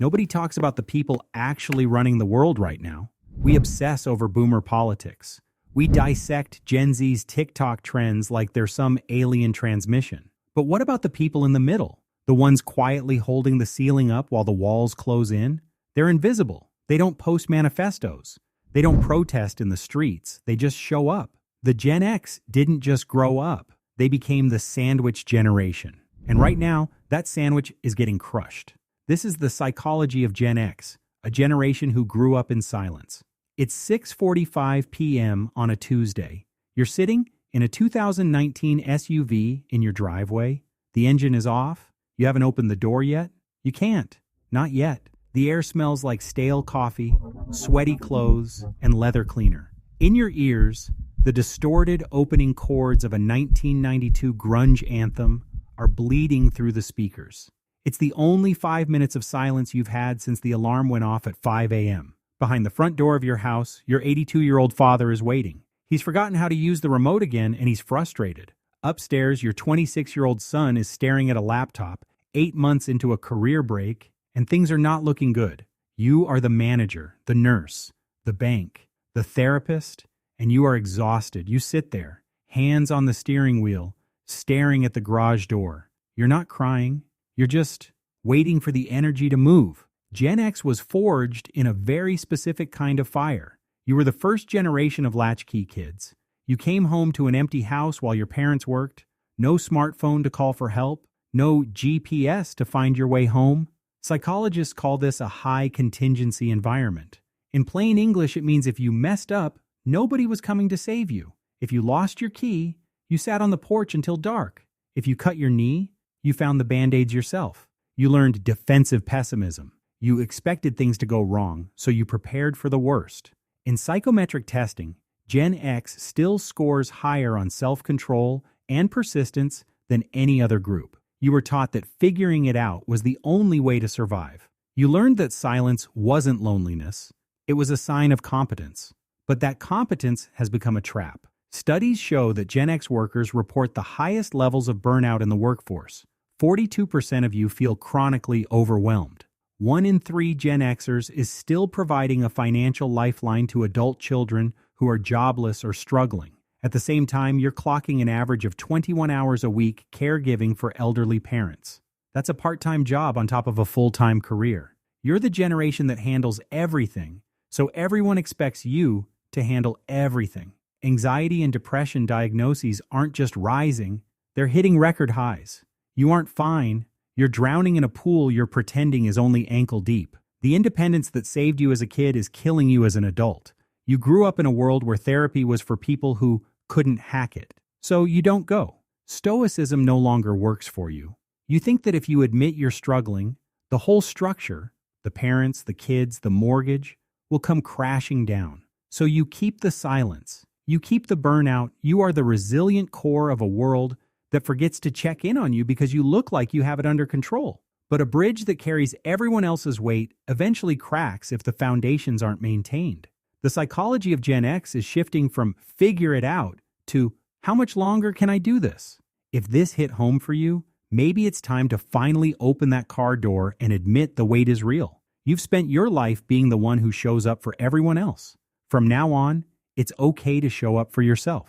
Nobody talks about the people actually running the world right now. We obsess over boomer politics. We dissect Gen Z's TikTok trends like they're some alien transmission. But what about the people in the middle? The ones quietly holding the ceiling up while the walls close in? They're invisible. They don't post manifestos. They don't protest in the streets. They just show up. The Gen X didn't just grow up. They became the sandwich generation. And right now, that sandwich is getting crushed. This is the psychology of Gen X, a generation who grew up in silence. It's 6:45 p.m. on a Tuesday. You're sitting in a 2019 SUV in your driveway. The engine is off. You haven't opened the door yet. You can't. Not yet. The air smells like stale coffee, sweaty clothes, and leather cleaner. In your ears, the distorted opening chords of a 1992 grunge anthem are bleeding through the speakers. It's the only 5 minutes of silence you've had since the alarm went off at 5 a.m. Behind the front door of your house, your 82-year-old father is waiting. He's forgotten how to use the remote again, and he's frustrated. Upstairs, your 26-year-old son is staring at a laptop, 8 months into a career break, and things are not looking good. You are the manager, the nurse, the bank, the therapist, and you are exhausted. You sit there, hands on the steering wheel, staring at the garage door. You're not crying. You're just waiting for the energy to move. Gen X was forged in a very specific kind of fire. You were the first generation of Latchkey kids. You came home to an empty house while your parents worked. No smartphone to call for help. No GPS to find your way home. Psychologists call this a high contingency environment. In plain English, it means if you messed up, nobody was coming to save you. If you lost your key, you sat on the porch until dark. If you cut your knee, you found the Band-Aids yourself. You learned defensive pessimism. You expected things to go wrong, so you prepared for the worst. In psychometric testing, Gen X still scores higher on self-control and persistence than any other group. You were taught that figuring it out was the only way to survive. You learned that silence wasn't loneliness. It was a sign of competence. But that competence has become a trap. Studies show that Gen X workers report the highest levels of burnout in the workforce. 42% of you feel chronically overwhelmed. 1 in 3 Gen Xers is still providing a financial lifeline to adult children who are jobless or struggling. At the same time, you're clocking an average of 21 hours a week caregiving for elderly parents. That's a part-time job on top of a full-time career. You're the generation that handles everything, so everyone expects you to handle everything. Anxiety and depression diagnoses aren't just rising, they're hitting record highs. You aren't fine. You're drowning in a pool you're pretending is only ankle deep. The independence that saved you as a kid is killing you as an adult. You grew up in a world where therapy was for people who couldn't hack it. So you don't go. Stoicism no longer works for you. You think that if you admit you're struggling, the whole structure, the parents, the kids, the mortgage, will come crashing down. So you keep the silence. You keep the burnout. You are the resilient core of a world that forgets to check in on you because you look like you have it under control. But a bridge that carries everyone else's weight eventually cracks if the foundations aren't maintained. The psychology of Gen X is shifting from figure it out to how much longer can I do this? If this hit home for you, maybe it's time to finally open that car door and admit the weight is real. You've spent your life being the one who shows up for everyone else. From now on, it's okay to show up for yourself.